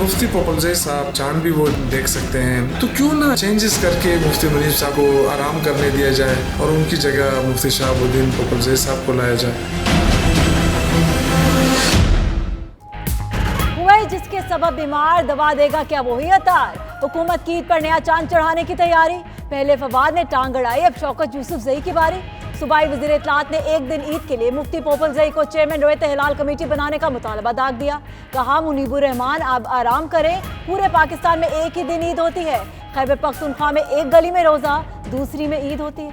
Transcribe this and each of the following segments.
मुफ्ती पोपलजई साहब चांद भी वो देख सकते हैं, तो क्यों ना चेंजेस करके मुफ्ती मुनीब साहब को आराम करने दिया जाए और उनकी जगह मुफ्ती शहाबुद्दीन पोपलजई साहब को लाया जाए। हुए जिसके सबब बीमार, दवा देगा क्या वही अतार। हुकूमत की ईद पर नया चांद चढ़ाने की तैयारी। पहले फवाद ने टांग अड़ाई, अब शौकत यूसुफजई की बारी। सूबाई वज़ीर इत्तलात ने एक दिन ईद के लिए मुफ्ती पोपलजई को चेयरमैन रोयत हिलाल कमेटी बनाने का मुतालबा दाग दिया। कहा मुनीबुर रहमान अब आराम करें, पूरे पाकिस्तान में एक ही दिन ईद होती है। खैबर पख्तूनख्वा में एक गली में रोजा, दूसरी में ईद होती है।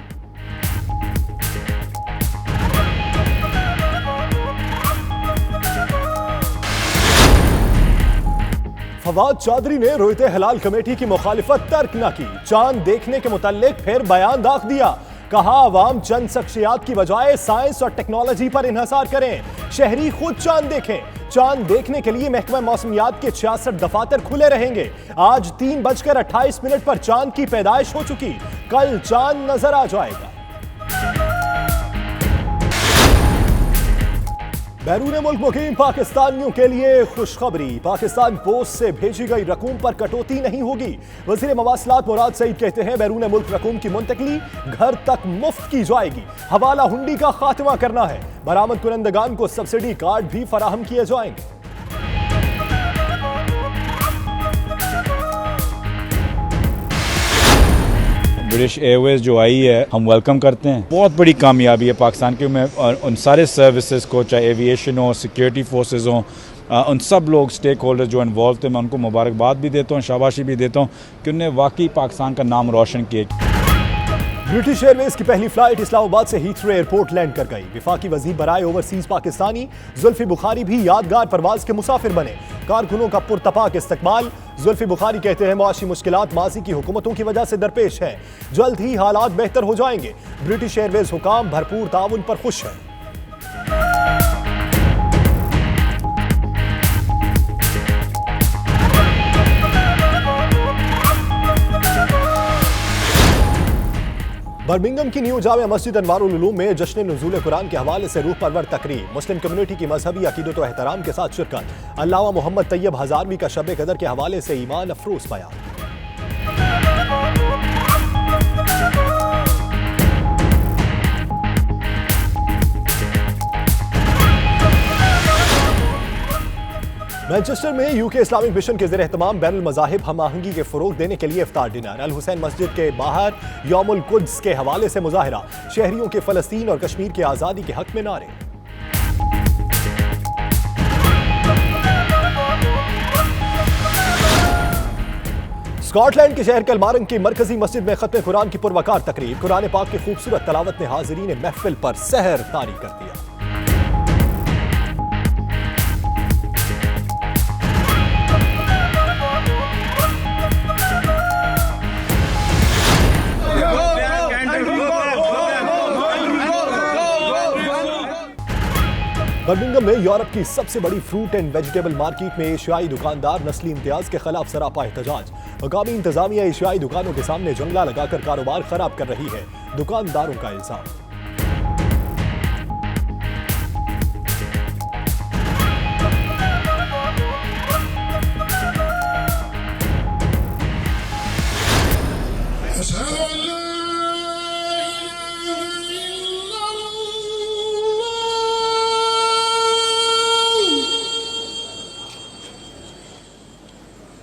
फवाद चौधरी ने रोयत हिलाल कमेटी की मुखालिफत तर्क न की, चांद देखने के मुताल्लिक फिर बयान दाग दिया। कहा अवाम चंद शख्सियात की बजाय साइंस और टेक्नोलॉजी पर इन्हसार करें, शहरी खुद चांद देखें। चांद देखने के लिए महकमा मौसमियात के 66 दफातर खुले रहेंगे। आज 3:28 पर चांद की पैदाइश हो चुकी, कल चांद नजर आ जाएगा। बैरून मुल्क मुकीम पाकिस्तानियों के लिए खुशखबरी, पाकिस्तान पोस्ट से भेजी गई रकूम पर कटौती नहीं होगी। वज़ीर मवासलात मुराद सईद कहते हैं बैरून मुल्क रकूम की मुंतकली घर तक मुफ्त की जाएगी। हवाला हुंडी का खात्मा करना है, बरामद कुनंदगान को सब्सिडी कार्ड भी फराहम किए जाएंगे। ब्रिटिश एयरवेज जो आई है हम वेलकम करते हैं, बहुत बड़ी कामयाबी है पाकिस्तान के। मैं उन सारे सर्विसेज को, चाहे एविएशन हो, सिक्योरिटी फोर्सेज हो, उन सब लोग स्टेक होल्डर जो इन्वॉल्व थे, मैं उनको मुबारकबाद भी देता हूँ, शाबाशी भी देता हूँ कि उन्होंने वाकई पाकिस्तान का नाम रोशन किया। ब्रिटिश एयरवेज की पहली फ्लाइट इस्लामाबाद से हीथ्रो एयरपोर्ट लैंड कर गई। वफाकी वजीर बराए ओवरसीज पाकिस्तानी जुल्फी बुखारी भी यादगार परवाज के मुसाफिर बने। कारकुनों का पुरतपाक इस्तकबाल। जुल्फी बुखारी कहते हैं मुआशी मुश्किलात माजी की हुकूमतों की वजह से दरपेश है, जल्द ही हालात बेहतर हो जाएंगे। ब्रिटिश एयरवेज हुकाम भरपूर ताउन पर खुश है। बर्मिंघम की न्यू जामिया मस्जिद अनवारुल उलूम में जश्न नुज़ूल कुरान के हवाले से रूह परवर तकरीर, मुस्लिम कम्युनिटी की मजहबी अकीदत व एहतराम के साथ शिरकत। अल्लामा मोहम्मद तैयब हज़ारवी का शब कदर के हवाले से ईमान अफरोज बयान। मैनचेस्टर में यूके इस्लामिक मिशन के ज़ेर एहतमाम बैनुल मज़ाहिब हम आहंगी के फ़रोग़ देने के लिए इफ्तार डिनर। अल हुसैन मस्जिद के बाहर यौमुल कुद्स के हवाले से मुजाहिरा, शहरियों के फ़लस्तीन और कश्मीर की आज़ादी के हक में नारे। स्कॉटलैंड के शहर कलमारंग की मरकजी मस्जिद में खत्म कुरान की पुरवकार तकरीर, कुरान पाक की खूबसूरत तलावत ने हाज़रीन महफिल पर सहर तारी कर दिया। बर्मिंघम में यूरोप की सबसे बड़ी फ्रूट एंड वेजिटेबल मार्केट में एशियाई दुकानदार नस्ली इम्तियाज के खिलाफ सरापा एहतजाज। मकामी इंतजामिया एशियाई दुकानों के सामने जंगला लगाकर कारोबार खराब कर रही है, दुकानदारों का इल्जाम।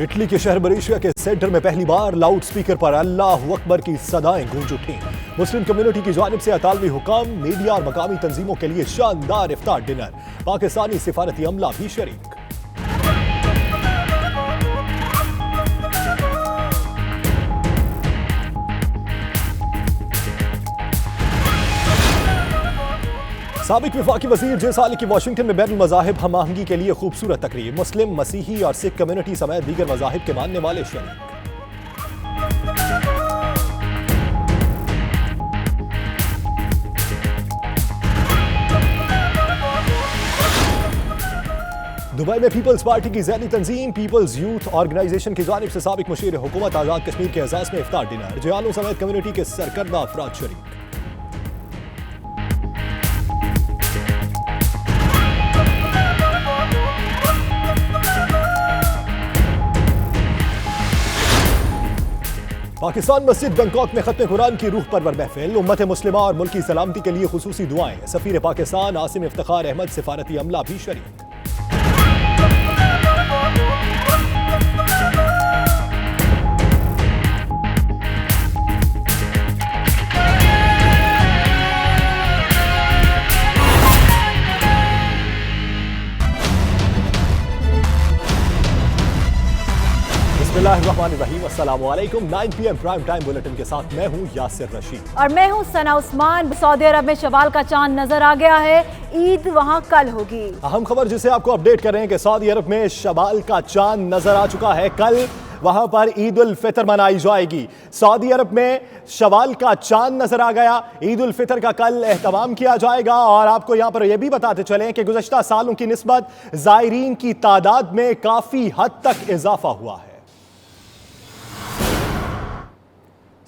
इटली के शहर बरेशिया के सेंटर में पहली बार लाउड स्पीकर पर अल्लाहु अकबर की सदाएं गूंज उठी। मुस्लिम कम्युनिटी की जानिब से अतालवी हुकाम, मीडिया और मकामी तंजीमों के लिए शानदार इफ्तार डिनर। पाकिस्तानी सिफारती अमला भी शरीक। साबिक वफाकी वजीर जे साली की वाशिंगटन में बैनुल मज़ाहिब हम आहंगी के लिए खूबसूरत तकरीर, मुस्लिम, मसीही और सिख कम्युनिटी समेत दीगर मज़ाहिब के मानने वाले शरीक। दुबई में पीपल्स पार्टी की ज़ैली तंजीम पीपल्स यूथ ऑर्गेनाइजेशन की जानिब से साबिक मुशीर हुकूमत आज़ाद कश्मीर के एजाज़ में इफ्तार डिनर, जयालों समेत कम्युनिटी के सरकर्दा अफराद शरीक। पाकिस्तान मस्जिद बैंकॉक में खत्म कुरान की रूह परवर महफिल, उम्मत मुस्लिमा और मुल्की सलामती के लिए खुसूसी दुआएं। सफीर पाकिस्तान आसिम इफ्तिखार अहमद सिफारती अमला भी शरीक। बिस्मिल्लाहिर्रहमानिर्रहीम, अस्सलाम वालेकुम। 9 PM प्राइम टाइम बुलेटिन के साथ मैं हूं यासिर रशीद और मैं हूं सना उस्मान। सऊदी अरब में शवाल का चांद नजर आ गया है, ईद वहां कल होगी। अहम खबर जिसे आपको अपडेट कर रहे हैं कि सऊदी अरब में शवाल का चांद नजर आ चुका है। कल वहां पर ईद उल फितर मनाई जाएगी। सऊदी अरब में शवाल का चांद नजर आ गया। ईद उल फितर का कल एहतमाम किया जाएगा और आपको यहां पर यह भी बताते चलें कि गुज़श्ता सालों की निस्बत ज़ायरीन की तादाद में काफी हद तक इजाफा हुआ है।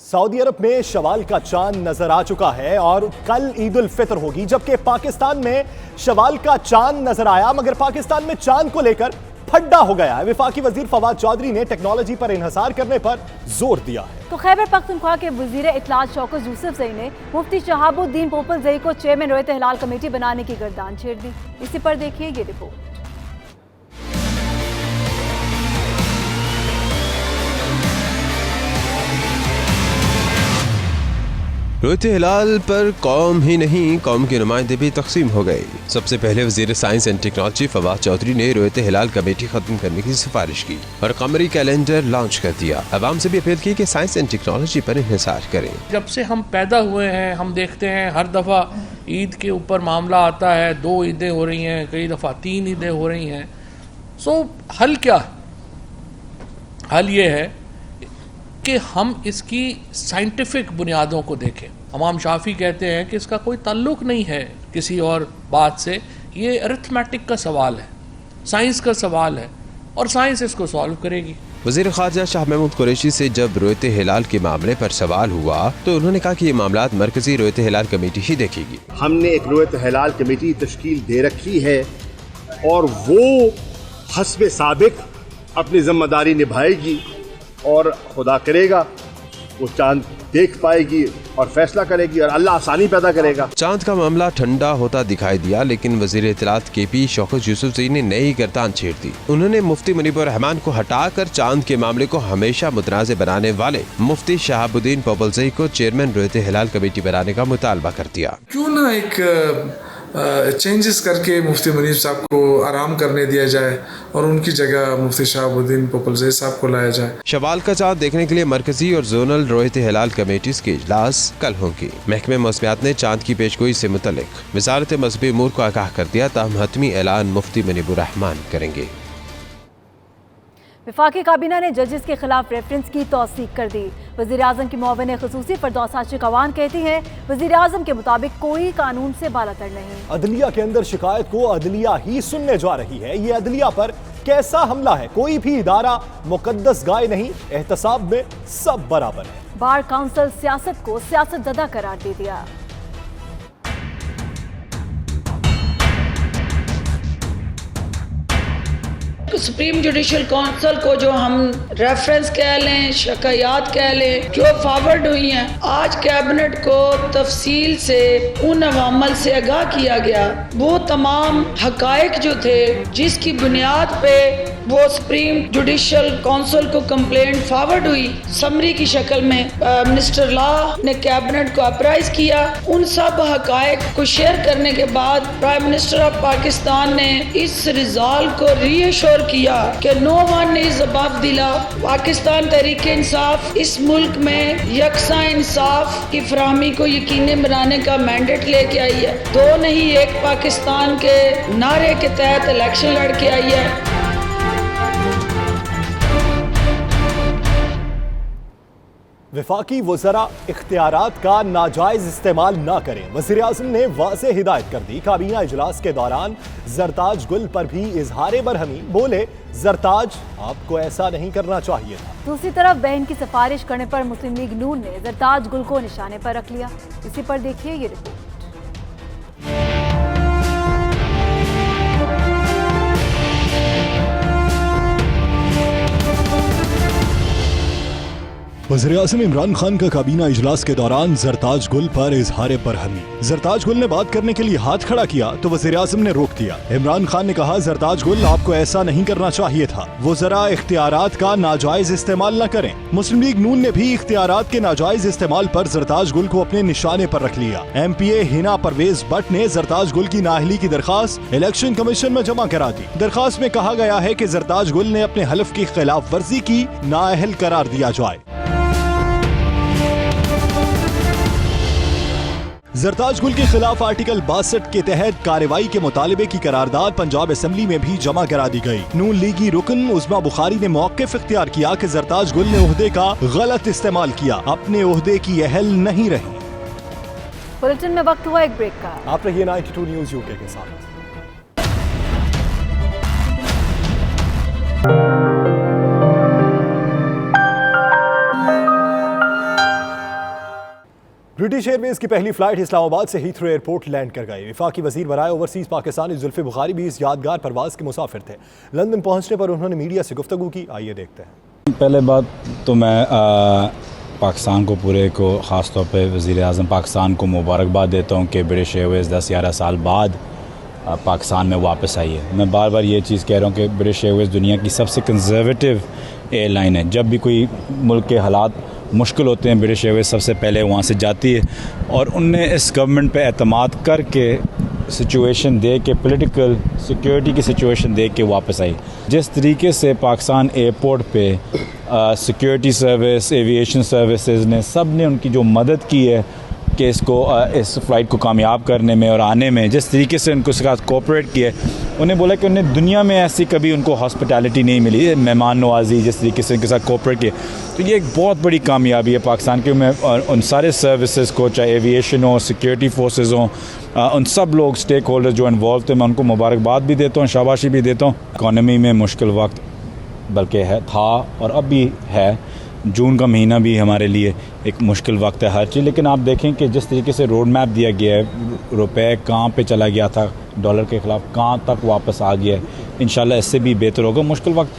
सऊदी अरब में शवाल का चांद नजर आ चुका है और कल ईद उल फितर होगी, जबकि पाकिस्तान में शवाल का चांद नजर आया मगर पाकिस्तान में चांद को लेकर फड्डा हो गया है। वफाकी वजीर फवाद चौधरी ने टेक्नोलॉजी पर इन्हसार करने पर जोर दिया है। तो खैबर पख्तूनख्वा के वजीर इत्तलात शौकत यूसुफ जई ने मुफ्ती शहाबुद्दीन पोपल जई को चेयरमैन रोयत हिलाल कमेटी बनाने की गर्दान छेड़ दी। इसी पर देखिए ये रिपोर्ट। रोयत हिलाल पर कौम ही नहीं, कौम के नुमाइंदे भी तकसीम हो गए। सबसे पहले वजीर science and technology Fawad Chaudhry ने रोयत हिलाल कमेटी खत्म करने की सिफारिश की और कमरी कैलेंडर लॉन्च कर दिया। अवाम से भी अपील की कि साइंस एंड टेक्नोलॉजी पर इंहिसार करें। जब से हम पैदा हुए हैं हम देखते हैं हर दफ़ा ईद के ऊपर मामला आता है, 2 ईदें हो रही हैं, कई दफ़ा 3 ईदें हो रही हैं। सो हल क्या? हल ये है कि हम इसकी साइंटिफिक बुनियादों को देखें। इमाम शाफी कहते हैं कि इसका कोई ताल्लुक नहीं है किसी और बात से, ये अरिथमेटिक का सवाल है, साइंस का सवाल है और साइंस इसको सॉल्व करेगी। वज़ीर ख़ारजा शाह महमूद कुरैशी से जब रोयत हिलाल के मामले पर सवाल हुआ तो उन्होंने कहा कि ये मामलात मरकजी रोयत हिलाल कमेटी ही देखेगी। हमने एक रोयत हिलाल कमेटी तश्कील दे रखी है और वो हस्बे साबिक अपनी जिम्मेदारी निभाएगी और खुदा करेगा वो चांद देख पाएगी और फैसला करेगी और अल्लाह आसानी पैदा करेगा। चांद का मामला ठंडा होता दिखाई दिया, लेकिन वजीर इत्तलात KP शौकत यूसुफजई ने नई गर्दान छेड़ दी। उन्होंने मुफ्ती मुनीबुर रहमान को हटाकर चांद के मामले को हमेशा मुतनाज़ बनाने वाले मुफ्ती शहाबुद्दीन पोपलजई को चेयरमैन रोयत हिलाल कमेटी बनाने का मुतालबा कर दिया। क्यों ना एक चेंजेस करके मुफ्ती मुनीब साहब को आराम करने दिया जाए और उनकी जगह मुफ्ती शहाबुद्दीन पोपलजई साहब को लाया जाए। शवाल का चांद देखने के लिए मरकजी और जोनल रोयत हिलाल कमेटीज के इजलास कल होंगी। महकमे मौसमियात ने चांद की पेशगोई से मुतल्लिक वजारत मजहबी उमूर को आगाह कर दिया, ताहम हतमी ऐलान मुफ्ती मुनीबुर रहमान करेंगे। वफाकी काबीना ने जजेस के खिलाफ रेफरेंस की तौसीक कर दी। वज़ीर आज़म की मुआविन ख़ुसूसी फरदौसा शिकवान कहती हैं वज़ीर आज़म के मुताबिक कोई कानून से बालातर नहीं। अदलिया के अंदर शिकायत को अदलिया ही सुनने जा रही है। ये अदलिया पर कैसा हमला है? कोई भी इदारा मुकद्दस गाय नहीं, एहतसाब में सब बराबर है। बार काउंसिल सियासत को सियासत ज़दा करार दे दिया। सुप्रीम जुडिशल काउंसिल को जो हम रेफरेंस कह लें, शिकायत कह लें, जो फॉरवर्ड हुई हैं, आज कैबिनेट को तफसील से उन अवामल से आगाह किया गया। वो तमाम हकायक जो थे जिसकी बुनियाद पे वो सुप्रीम जुडिशल काउंसिल को कंप्लेंट फॉरवर्ड हुई, समरी की शक्ल में मिनिस्टर लॉ ने कैबिनेट को अप्राइज किया। उन सब हकायक को शेयर करने के बाद प्राइम मिनिस्टर ऑफ पाकिस्तान ने इस रिजॉल्व को रीअश्योर किया कि no one is above the law. Pakistan Tehreek Insaf इस मुल्क में यकसा इंसाफ की फराहमी को यकीनी बनाने का मैंडेट लेके आई है। 2 नहीं 1 पाकिस्तान के नारे के तहत इलेक्शन लड़ के आई है। वफाकी वज़रा इख्तियारात का नाजायज़ इस्तेमाल ना करें। वज़ीर-ए-आज़म ने वाज़ेह हिदायत कर दी। काबीना इजलास के दौरान जरताज गुल पर भी इजहार बरहमी। बोले, जरताज आपको ऐसा नहीं करना चाहिए था। दूसरी तरफ बहन की सिफारिश करने पर मुस्लिम लीग नून ने जरताज गुल को निशाने पर रख लिया। इसी पर देखिए ये रिपोर्ट। वज़ीर-ए-आज़म इमरान खान का काबीना इजलास के दौरान जरताज गुल पर इजहार बरहमी। जरताज गुल ने बात करने के लिए हाथ खड़ा किया तो वज़ीर-ए-आज़म ने रोक दिया। इमरान खान ने कहा, जरताज गुल आपको ऐसा नहीं करना चाहिए था। वो जरा इख्तियारात का नाजायज इस्तेमाल न करें। मुस्लिम लीग नून ने भी इख्तियारात के नाजायज इस्तेमाल पर जरताज गुल को अपने निशाने पर रख लिया। MPA हिना परवेज भट्ट ने जरताज गुल की नाअहली की दरखास्त इलेक्शन कमीशन में जमा करा दी। दरखास्त में कहा गया है कि जरताज गुल ने अपने हलफ की खिलाफ वर्जी की, नाअहल करार दिया जाए। जरताज गुल के खिलाफ आर्टिकल 62 के तहत कार्रवाई के मुतालिबे की करारदाद पंजाब असेंबली में भी जमा करा दी गई। नून लीगी रुकन उस्मा बुखारी ने मौक़िफ़ इख्तियार किया कि जरताज गुल ने ओहदे का गलत इस्तेमाल किया, अपने ओहदे की अहल नहीं रही। बुलेटिन में वक्त हुआ एक ब्रेक का। आप रहिए 92 न्यूज़ UK के साथ। ब्रिटिश एयरवेज की पहली फ्लाइट इस्लामाबाद से हीथ्रो एयरपोर्ट लैंड कर गई। वफाकी वजीर बराए ओवरसीज़ पाकिस्तानी जुल्फ़े बुखारी भी इस यादगार परवाज़ के मुसाफिर थे। लंदन पहुंचने पर उन्होंने मीडिया से गुफ्तगू की। आइए देखते हैं। पहले बात तो मैं पाकिस्तान को पूरे को ख़ास तौर पे वज़ीर-ए-आज़म पाकिस्तान को मुबारकबाद देता हूँ कि ब्रिटिश एयरवेज़ 10-11 साल बाद पाकिस्तान में वापस आई है। मैं बार बार ये चीज़ कह रहा हूँ कि ब्रिटिश एयरवेज़ दुनिया की सबसे कंजर्वेटिव एयरलाइन है। जब भी कोई मुल्क के हालात मुश्किल होते हैं, ब्रिटिश एयरवेज़ सबसे पहले वहाँ से जाती है और उनने इस गवर्नमेंट पे एतमाद करके सिचुएशन देख के, पॉलिटिकल सिक्योरिटी की सिचुएशन देख के वापस आई। जिस तरीके से पाकिस्तान एयरपोर्ट पे सिक्योरिटी सर्विस, एविएशन सर्विसेज ने सब ने उनकी जो मदद की है कि इसको इस फ़्लाइट को कामयाब करने में और आने में, जिस तरीके से उनको उसके साथ कोऑपरेट किया, उन्हें बोला कि उन्हें दुनिया में ऐसी कभी उनको हॉस्पिटैलिटी नहीं मिली, मेहमान नवाजी जिस तरीके से उनके साथ कोऑपरेट किया। तो ये एक बहुत बड़ी कामयाबी है पाकिस्तान की। मैं उन सारे सर्विसेज को, चाहे एविएशन हो, सिक्योरिटी फोर्सेस हों, उन सब लोग स्टेक होल्डर जो इन्वॉल्व थे, मैं उनको मुबारकबाद भी देता हूँ, शाबाशी भी देता हूँ। इकॉनमी में मुश्किल वक्त बल्कि है, था और अब भी है। जून का महीना भी हमारे लिए एक मुश्किल वक्त है हर चीज़, लेकिन आप देखें कि जिस तरीके से रोड मैप दिया गया है, रुपए कहाँ पे चला गया था डॉलर के ख़िलाफ़, कहाँ तक वापस आ गया है। इंशाल्लाह इससे भी बेहतर होगा। मुश्किल वक्त,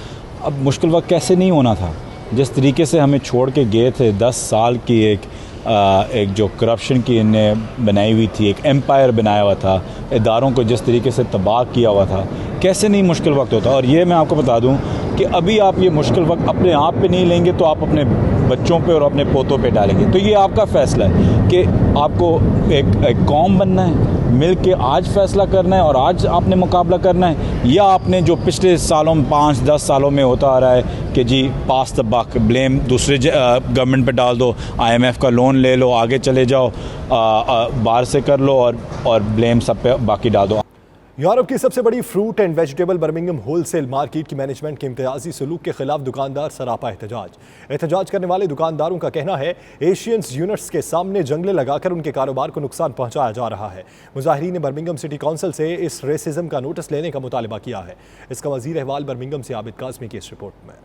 अब मुश्किल वक्त कैसे नहीं होना था, जिस तरीके से हमें छोड़ के गए थे 10 साल की एक जो करप्शन की इन्हें बनाई हुई थी, एक एम्पायर बनाया हुआ था, इदारों को जिस तरीके से तबाह किया हुआ था, कैसे नहीं मुश्किल वक्त होता। और ये मैं आपको बता दूं कि अभी आप ये मुश्किल वक्त अपने आप पे नहीं लेंगे तो आप अपने बच्चों पे और अपने पोतों पे डालेंगे। तो ये आपका फ़ैसला है कि आपको एक कौम बनना है, मिल के आज फ़ैसला करना है और आज आपने मुकाबला करना है, या आपने जो पिछले सालों में 5-10 सालों में होता आ रहा है कि जी पास द बक, ब्लेम दूसरे गवर्नमेंट पे डाल दो, IMF का लोन ले लो, आगे चले जाओ, बाहर से कर लो और ब्लेम सब पे बाकी डाल दो। यूरोप की सबसे बड़ी fruit and vegetable Birmingham wholesale market की मैनेजमेंट के इम्तियाजी सलूक के खिलाफ दुकानदार सरापा एहतजाज करने वाले दुकानदारों का कहना है एशियंस यूनिट्स के सामने जंगले लगाकर उनके कारोबार को नुकसान पहुंचाया जा रहा है। मुजाहिरीन ने बर्मिंघम सिटी काउंसिल से इस रेसिज्म का नोटिस लेने का मुतालबा किया है। इसका वजीर अहवाल बर्मिंघम से आबिद काज़मी की इस रिपोर्ट में।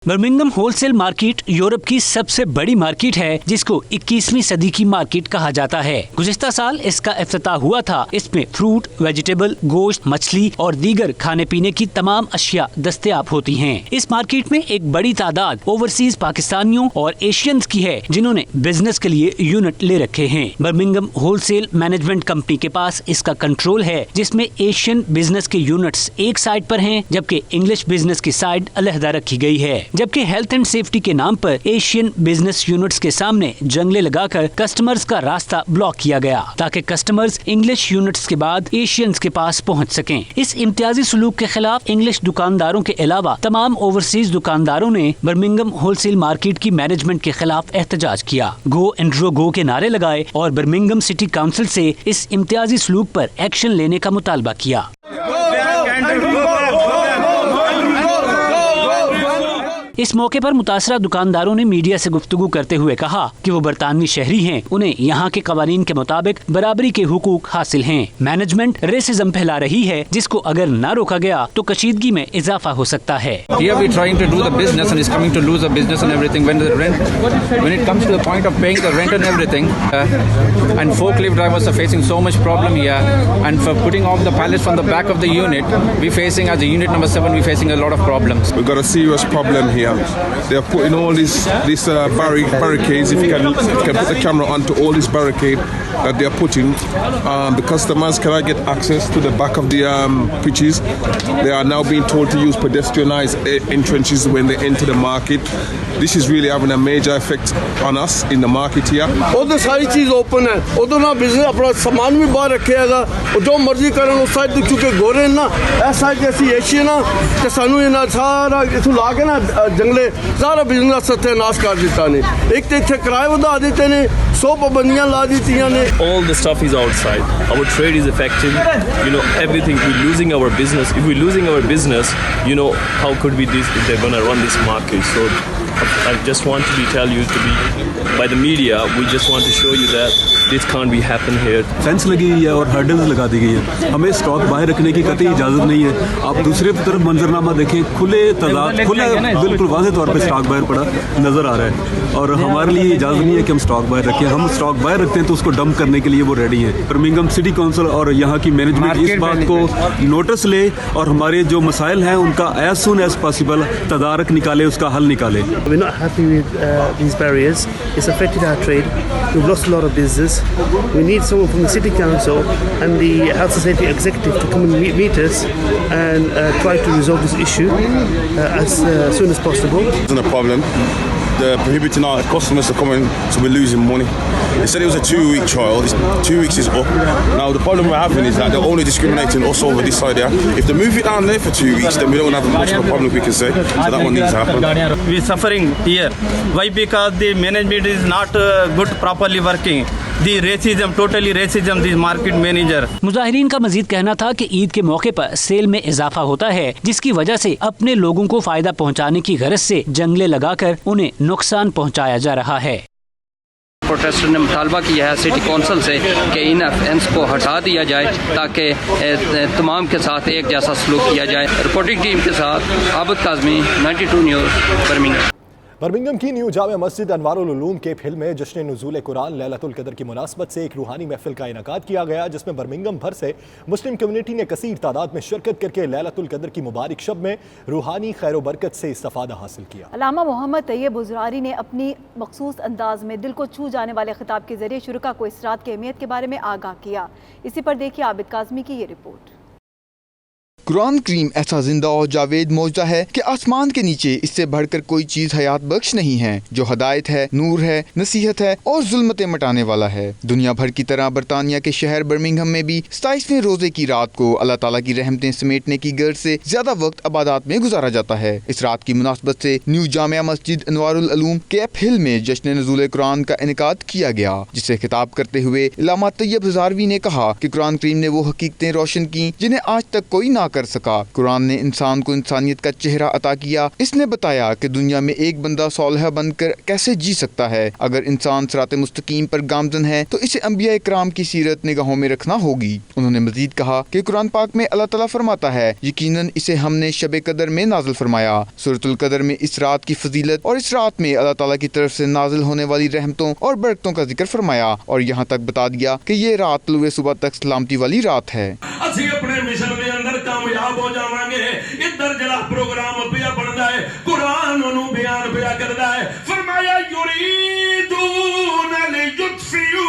बर्मिंघम होलसेल मार्केट यूरोप की सबसे बड़ी मार्केट है, जिसको 21वीं सदी की मार्केट कहा जाता है। गुज़िश्ता साल इसका इफ्तिताह हुआ था। इसमें फ्रूट, वेजिटेबल, गोश्त, मछली और दीगर खाने पीने की तमाम अशिया दस्तयाब होती हैं। इस मार्केट में एक बड़ी तादाद ओवरसीज पाकिस्तानियों और एशियंस की है, जिन्होंने बिजनेस के लिए यूनिट ले रखे हैं। बर्मिंघम होलसेल मैनेजमेंट कंपनी के पास इसका कंट्रोल है, जिसमें एशियन बिजनेस के यूनिट्स एक साइड पर हैं, जबकि इंग्लिश बिजनेस की साइड अलहदा रखी गई है। जबकि हेल्थ एंड सेफ्टी के नाम पर एशियन बिजनेस यूनिट्स के सामने जंगले लगाकर कस्टमर्स का रास्ता ब्लॉक किया गया, ताकि कस्टमर्स इंग्लिश यूनिट्स के बाद एशियंस के पास पहुंच सकें। इस इम्तियाजी सलूक के खिलाफ इंग्लिश दुकानदारों के अलावा तमाम ओवरसीज दुकानदारों ने बर्मिंघम होलसेल मार्केट की मैनेजमेंट के खिलाफ एहतजाज किया, गो एंड्रो गो के नारे लगाए और बर्मिंघम सिटी काउंसिल से इस इम्तियाजी सलूक पर एक्शन लेने का मुतालबा किया। इस मौके पर मुतासरा दुकानदारों ने मीडिया से गुफ्तगू करते हुए कहा कि वो बरतानवी शहरी हैं, उन्हें यहाँ के कवानीन के मुताबिक बराबरी के हुकूक हासिल हैं। मैनेजमेंट रेसिज्म फैला रही है, जिसको अगर न रोका गया तो कशीदगी में इजाफा हो सकता है। Here we trying to do the business and is coming to lose the business and everything when it comes to the point of paying the rent and everything and forklift drivers are facing so much problem here, and for putting off the pallets from the back of the unit we facing as a unit number 7 we facing a lot of problems. We've got a serious problem here. They are putting all these barricades. If you can put the camera onto all this barricade that they are putting, the customers cannot get access to the back of the pitches. They are now being told to use pedestrianised entrances when they enter the market. This is really having a major effect on us in the market here. उधर सारी चीज़ open है, उधर ना business अपना सामान भी बाहर रखेगा और जो मर्जी करें उस साइड क्योंकि गोरे ना ऐसा साइड जैसी एशिया ना कि सानू ना सारा इथों ला के ना जंगले सारा बिजनेस सत्यानाश कर दिता ने। एक तो इतने किराए बढ़ा देते ने, 100 पाबंदियां ला दी ने। All the stuff is outside. Our trade is affected. You know, everything. We're losing our business. If we're losing our business, you know, how could we this if they're gonna run this market? So I just want to tell you to be by the media. We just want to show you that this can't be happen here. Fence लगी हुई है और hurdles लगा दी गई है। हमें stock बाहर रखने की कतई इजाज़त नहीं है। आप दूसरे तरफ मंजरनामा देखें, खुले बिल्कुल वाज़ेह तौर पे स्टॉक बाहर पड़ा नज़र आ रहा है और हमारे लिए इजाज़त नहीं है कि हम स्टॉक बाहर रखें। हम स्टॉक बाहर रखते हैं तो उसको डंप करने के लिए वो रेडी हैं। बर्मिंघम सिटी काउंसिल और यहाँ की मैनेजमेंट इस बात को नोटिस ले और हमारे जो मसाइल हैं उनका एज सुन एज पॉसिबल तदारक निकाले, उसका हल निकाले। We're not happy with these barriers. It's affected our trade. We've lost a lot of business. We need someone from the city council and the health and safety executive to come and meet us and try to resolve this issue as soon as possible. It's not a problem. They're prohibiting our customers to come in, so we're losing money. They said it was a 2-week trial. This 2 weeks is up. Now the problem we're having is that they're only discriminating us over this side here. If they move it down there for 2 weeks, then we don't have much of a problem we can say. So that one needs to happen. We're suffering here. Why? Because the management is not good, properly working. The racism, totally racism, the market manager. मुजाहिरीन का मजीद कहना था कि ईद के मौके पर cell में इजाफा होता है, जिसकी वजह से अपने लोगों को फायदा पहुंचाने की गरज से जंगले लगाकर उन्हें नुकसान पहुंचाया जा रहा है। प्रोटेस्टर ने मुतालबा किया है सिटी कौंसिल से कि इन फेंस को हटा दिया जाए ताकि तमाम के साथ एक जैसा सलूक किया जाए। रिपोर्टिंग टीम के साथ Abid Kazmi, 92 news, Birmingham. Birmingham की न्यू जामे मस्जिद अनवारुल उलूम केप हिल में जश्न नुज़ूल कुरान लैलतुल क़द्र की मुनासबत से एक रूहानी महफिल का इनेकाद किया गया, जिसमें बर्मिंघम भर से मुस्लिम कम्युनिटी ने कसीर तादाद में शिरकत करके लैलतुल क़द्र की मुबारक शब में रूहानी खैर व बरकत से इस्तिफ़ादा हासिल किया। अल्लामा मोहम्मद तैयब हुज़रारी ने अपनी मखसूस अंदाज में दिल को छू जाने वाले खिताब के जरिए शुरका को इस रात की अहमियत के बारे में आगाह किया। इसी पर देखिए आबिद काज़मी की ये रिपोर्ट। कुरान करीम ऐसा जिंदा और जावेद मौजूदा है कि आसमान के नीचे इससे बढ़कर कोई चीज हयात बख्श नहीं है, जो हदायत है, नूर है, नसीहत है और जुल्मतें मिटाने वाला है। दुनिया भर की तरह बरतानिया के शहर बर्मिंघम में भी 27वें रोजे की रात को अल्लाह ताला की रहमतें समेटने की गर्ज से ज्यादा वक्त इबादत में गुजारा जाता है। इस रात की मुनासबत से न्यू जामिया मस्जिद अनवारुल उलूम केप हिल में जश्न नुज़ूल कुरान का इनेकाद किया गया, जिसे खिताब करते हुए अल्लामा तैयब हुज़ारवी ने कहा कि कुरान करीम ने वो हकीकतें रोशन की जिन्हें आज तक कोई ना कर सका। कुरान ने इंसान को इंसानियत का चेहरा अता किया। इसने बताया कि दुनिया में एक बंदा सौलह बनकर कैसे जी सकता है। अगर इंसान सिरात मुस्तकीम पर गामजन है तो इसे अंबिया इकराम की सीरत निगाहों में रखना होगी। उन्होंने मजीद कहा कि कुरान पाक में अल्लाह ताला फरमाता है, यकीनन इसे हमने शबे कदर में नाजिल फरमाया। सूरतुल कदर में इस रात की फजीलत और इस रात में अल्लाह ताला की तरफ से नाजिल होने वाली रहमतों और बरकतों का जिक्र फरमाया और यहाँ तक बता दिया कि ये रात तुलुए सुबह तक सलामती वाली रात है। अपने मिशन में अंदर कामयाब हो जावांगे। इधर जरा प्रोग्राम पिया बनदा है, कुरान नु बयान पिया करदा है। फरमाया युरीदून लियुत्फियू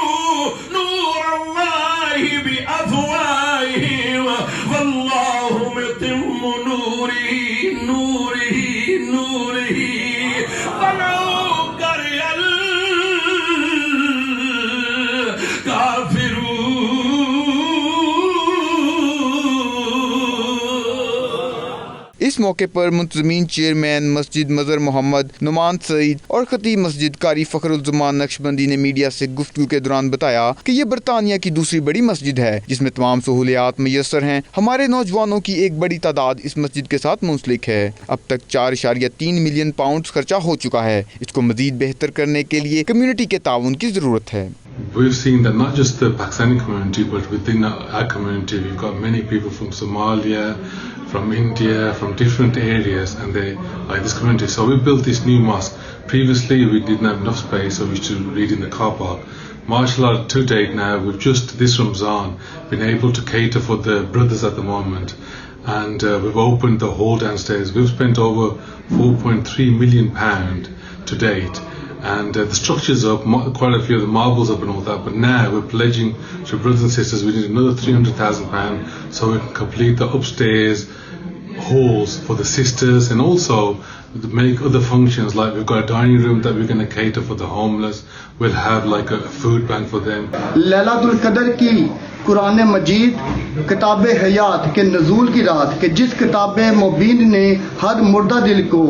नूरल्लाहि बिअफवाहिहिम वल्लाहु मुतिम्मु नूरिही नूरिही नूरिही वलौ करियल काफिरून। इस मौके पर मुंतजमीन चेयरमैन मस्जिद मजर मोहम्मद नुमान सईद और खतीब मस्जिद कारी फखरुज़्ज़मान नक्शबंदी ने मीडिया से गुफ्तगू के दौरान बताया कि ये बरतानिया की दूसरी बड़ी मस्जिद है जिसमें तमाम सहूलियात मुयस्सर हैं। हमारे नौजवानों की एक बड़ी तादाद इस मस्जिद के साथ मुंसलिक है। अब तक 4.3 मिलियन पाउंड खर्चा हो चुका है। इसको मजीद बेहतर करने के लिए कम्युनिटी के ताउन की जरूरत है। We've seen that not just the Pakistani community, but within our community, we've got many people from Somalia, from India, from different areas, and they like this community. So we built this new mosque. Previously, we didn't have enough space, so we used to read in the car park. Mashallah, to date now, we've just this Ramzan been able to cater for the brothers at the moment, and we've opened the hall downstairs. We've spent over £4.3 million to date. And the structure's up, quite a few of the marbles up and all that, but now we're pledging to brothers and sisters we need another £300,000 so we can complete the upstairs halls for the sisters, and also make other functions, like we've got a dining room that we're going to cater for the homeless. We'll have like a food bank for them. लैलातुल कदर की कुरान मजीद किताब हयात के नज़ूल की रात के जिस किताब मुबीन ने हर मुर्दा दिल को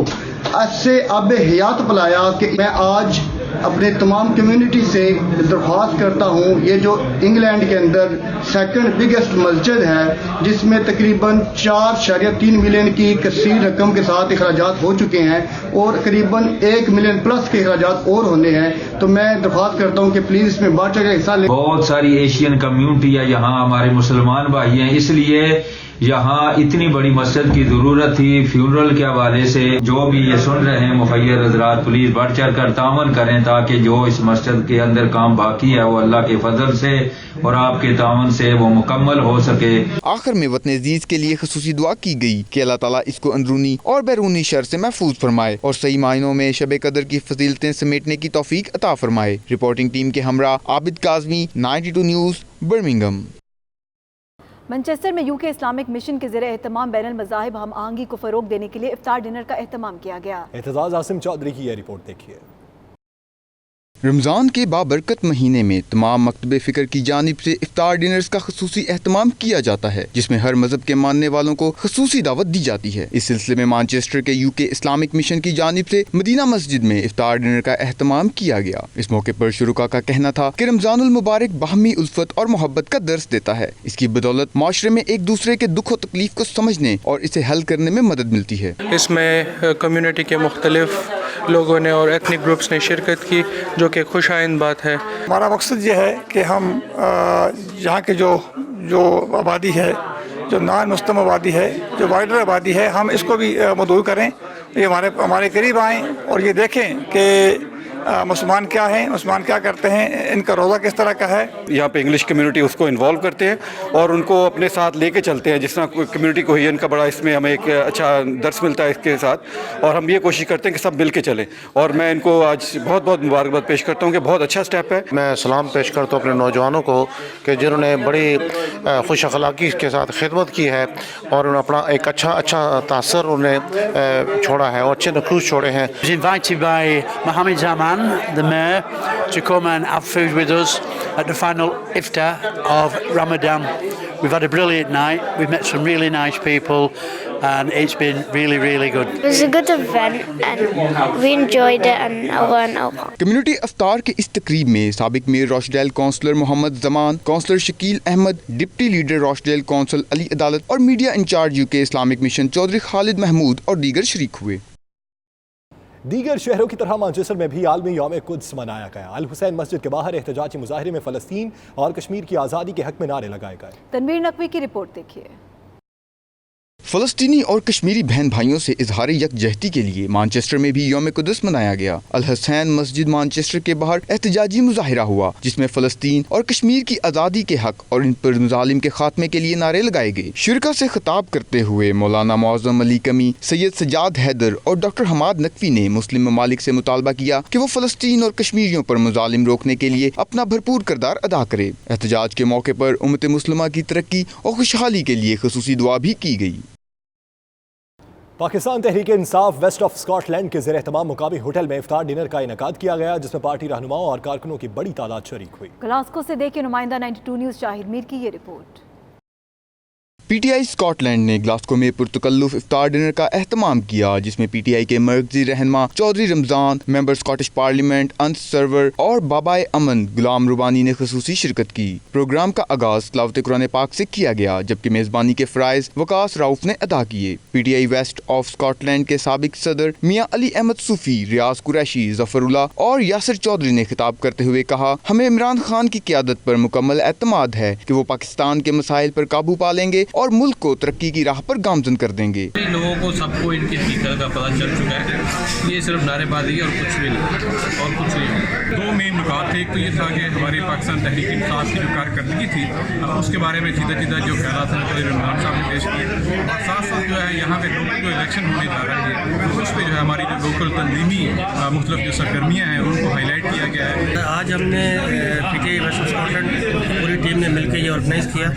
ऐसे अब हयात पिलाया कि मैं आज अपने तमाम कम्युनिटी से दरख्वास्त करता हूँ, ये जो इंग्लैंड के अंदर सेकंड बिगेस्ट मस्जिद है जिसमें तकरीबन 4.3 मिलियन की कसीर रकम के साथ अखराजात हो चुके हैं और करीबन 1 मिलियन प्लस के अखराजात और होने हैं, तो मैं दरख्वास्त करता हूँ कि प्लीज़ इसमें बढ़ चढ़ हिस्सा लें। बहुत सारी एशियन कम्युनिटी है यहाँ, हमारे मुसलमान भाई हैं, इसलिए यहाँ इतनी बड़ी मस्जिद की जरूरत थी। फ्यूनरल के हवाले से जो भी ये सुन रहे हैं मुखैर हजरात, प्लीज बढ़ चढ़ कर तावन करें ताकि जो इस मस्जिद के अंदर काम बाकी है वो अल्लाह के फजल से और आपके तावन से वो मुकम्मल हो सके। आखिर में वतन अजीज के लिए खुसूसी दुआ की गई कि अल्लाह ताला इसको अंदरूनी और बैरूनी शर से महफूज फरमाए और सही मायनों में शब कदर की फजीलतें समेटने की तौफीक अता फरमाए। रिपोर्टिंग टीम के हमरा Abid Kazmi, 92 news, Birmingham. Manchester में यूके इस्लामिक मिशन के ज़रिए एहतमाम बैनुल मज़ाहिब हम आहंगी को फ़रोग देने के लिए इफ्तार डिनर का एहतमाम किया गया। एतजाज़ आसिम चौधरी की यह रिपोर्ट देखिए। रमज़ान के बाबरकत महीने में तमाम मकतबे फ़िक्र की जानिब से इफ्तार डिनर्स का खसूसी एहतमाम किया जाता है जिसमें हर मजहब के मानने वालों को खसूसी दावत दी जाती है। इस सिलसिले में मैनचेस्टर के यूके इस्लामिक मिशन की जानिब से मदीना मस्जिद में इफ्तार डिनर का एहतमाम किया गया। इस मौके पर शुरुका का कहना था कि रमज़ानुल मुबारक बाहमी उल्फत और मोहब्बत का दर्स देता है। इसकी बदौलत माशरे में एक दूसरे के दुख और तकलीफ को समझने और इसे हल करने में मदद मिलती है। इसमें कम्युनिटी के मुख्तलिफ लोगों ने और एथनिक ग्रुप्स ने शिरकत की, जो कि खुशाइंद बात है। हमारा मकसद ये है कि हम यहाँ के जो आबादी है, जो नॉन मुस्लिम आबादी है, जो वाइडर आबादी है, हम इसको भी मदऊ करें, ये हमारे करीब आएँ और ये देखें कि मुसलमान क्या हैं, मुसलमान क्या करते हैं, इनका रोज़ा किस तरह का है। यहाँ पे इंग्लिश कम्युनिटी उसको इन्वॉल्व करते हैं और उनको अपने साथ लेके चलते हैं। जिस तरह कम्युनिटी को इनका बड़ा इसमें हमें एक अच्छा दर्स मिलता है इसके साथ, और हम ये कोशिश करते हैं कि सब मिल के चलें। और मैं इनको आज बहुत बहुत मुबारकबाद पेश करता हूँ कि बहुत अच्छा स्टेप है। मैं सलाम पेश करता हूँ अपने नौजवानों को कि जिन्होंने बड़ी खुश अखलाकी के साथ खिदमत की है और उन्होंने अपना एक अच्छा तासर उन्हें छोड़ा है और अच्छे नखूस छोड़े हैं। Invited by Mohammed Zaman, the mayor, to come and have food with us at the final iftar of Ramadan. We've had a brilliant night. We've met some really nice people, and it's been really, really good. It was a good event, and we enjoyed it, and I learned a lot. Community अफ्तार के इस तकरीब में साबिक mayor Rochdale councillor Mohammad Zaman, councillor Shakeel Ahmed, deputy leader Rochdale council Ali Adalat और media in charge UK Islamic mission Chaudhry Khalid Mahmood और दीगर शरीक हुए। दीगर शहरों की तरह मैनचेस्टर में भी आलमी यौम कुद्स मनाया गया। अल हुसैन मस्जिद के बाहर एहतजाजी मुजाहरे में फ़लस्तीन और कश्मीर की आज़ादी के हक में नारे लगाए गए। तनवीर नकवी की रिपोर्ट देखिए। फ़लस्तीनी और कश्मीरी बहन भाइयों से इजहार यकजहती के लिए मैनचेस्टर में भी यौम कुद्स मनाया गया। अल हुसैन मस्जिद मैनचेस्टर के बाहर एहतजाजी मुजाहिरा हुआ जिसमें फ़लस्तीन और कश्मीर की आज़ादी के हक और इन पर मुजालिम के खात्मे के लिए नारे लगाए गए। शुरका से खिताब करते हुए मौलाना मौज़म अली कमी, सैयद सजाद हैदर और डॉक्टर हमाद नकवी ने मुस्लिम ममालिक से मुतालबा किया कि वो फ़लस्तीन और कश्मीरियों पर मुजालिम रोकने के लिए अपना भरपूर किरदार अदा करे। एहतजाज के मौके पर उम्मत मुस्लिमा की तरक्की और खुशहाली के लिए खुसूसी दुआ भी की गई। पाकिस्तान तहरीक इंसाफ वेस्ट ऑफ स्कॉटलैंड के ज़ेर एहतमाम मुकामी होटल में इफ्तार डिनर का इनेकाद किया गया जिसमें पार्टी रहनुमाओं और कारकुनों की बड़ी तादाद शरीक हुई। ग्लासगो से देखिए नुमाइंदा 92 न्यूज़ शाहिद मीर की ये रिपोर्ट। PTI स्कॉटलैंड ने ग्लासगो में पुरतकल्लुफ इफ्तार डिनर का एहतमाम किया, जिसमें PTI के मरकजी रहनुमा Chaudhry Ramzan, member Scottish parliament Anas Sarwar और बाबाए अमन गुलाम रुबानी ने खुसूसी शिरकत की। प्रोग्राम का आगाज तिलावत कुरान पाक से किया गया, जबकि मेजबानी के फराइज वकास राउफ ने अदा किए। PTI वेस्ट ऑफ स्कॉटलैंड के साबिक सदर मियां अली अहमद सूफी, रियाज कुरैशी, जफरुल्लाह और यासिर चौधरी ने खिताब करते हुए कहा, हमें इमरान खान की क़यादत पर मुकम्मल एतमाद है कि वो पाकिस्तान के मसाइल पर काबू पा लेंगे और मुल्क को तरक्की की राह पर गामजन कर देंगे। लोगों को सबको इनकी हकीकत का पता चल चुका है, ये सिर्फ नारेबाजी और कुछ भी नहीं और कुछ नहीं। दो मेन नुकात थे, एक तो ये था कि हमारी पाकिस्तान तहरीक इंसाफ की जो कारकर्दगी थी उसके बारे में सीधा सीधा जो ख्यालात हैं चौधरी रमजान साहब ने पेश किए, और साथ साथ जो है यहाँ पे लोकल जो इलेक्शन होने जा रहा है उस पर जो है हमारी जो लोकल तंजीमी मुख्तलिफ जो सरगर्मियाँ हैं उनको हाईलाइट किया गया है। आज हमने PTI वेस्ट स्कॉटलैंड पूरी टीम ने मिलकर ये ऑर्गेनाइज़ किया